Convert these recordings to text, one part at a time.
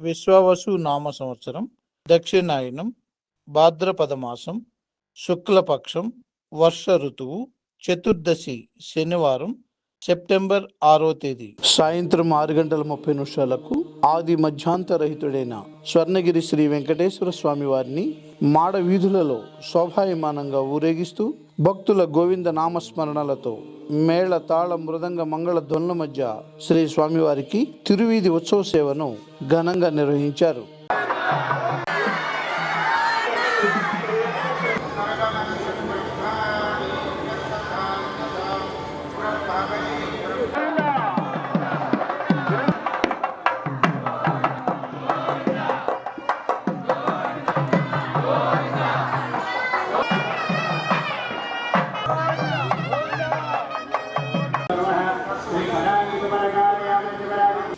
విశ్వావసు నామ సంవత్సరం, దక్షిణాయనం, భాద్రపద మాసం, శుక్లపక్షం, వర్ష ఋతువు, చతుర్దశి శనివారం, సెప్టెంబర్ 6వ తేదీ సాయంత్రం 6:30 ఆది మధ్యాంతరహితుడైన స్వర్ణగిరి శ్రీ వెంకటేశ్వర స్వామి వారిని మాడ వీధులలో శోభాయమానంగా ఊరేగిస్తూ భక్తుల గోవింద నామస్మరణలతో మేళ తాళ మృదంగ మంగళ ధ్వనుల మధ్య శ్రీ స్వామివారికి తిరువీధి ఉత్సవ సేవను ఘనంగా నిర్వహించారు.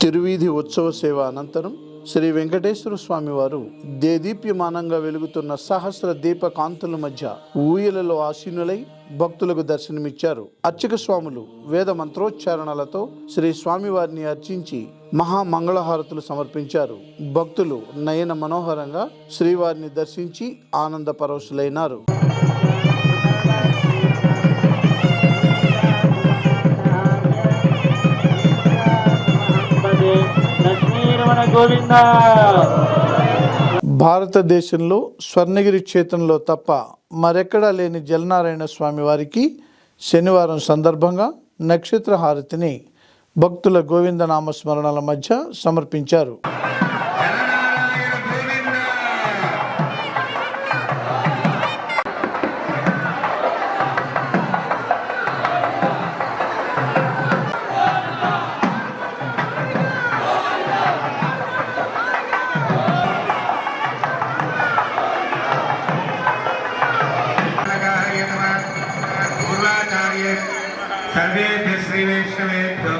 తిరువీధి ఉత్సవ సేవ అనంతరం శ్రీ వెంకటేశ్వర స్వామి వారు దేదీప్యమానంగా వెలుగుతున్న సహస్ర దీప కాంతుల మధ్య ఊయలలో ఆసీనులై భక్తులకు దర్శనమిచ్చారు. అర్చక స్వాములు వేద మంత్రోచ్చారణలతో శ్రీ స్వామివారిని అర్చించి మహామంగళహారతులు సమర్పించారు. భక్తులు నయన మనోహరంగా శ్రీవారిని దర్శించి ఆనంద పరవశులైనారు. భారతదేశంలో స్వర్ణగిరి క్షేత్రంలో తప్ప మరెక్కడా లేని జలనారాయణ స్వామి వారికి శనివారం సందర్భంగా నక్షత్ర హారతిని భక్తుల గోవింద నామస్మరణల మధ్య సమర్పించారు. सर्वेभ्यः श्री वैष्णवेभ्यो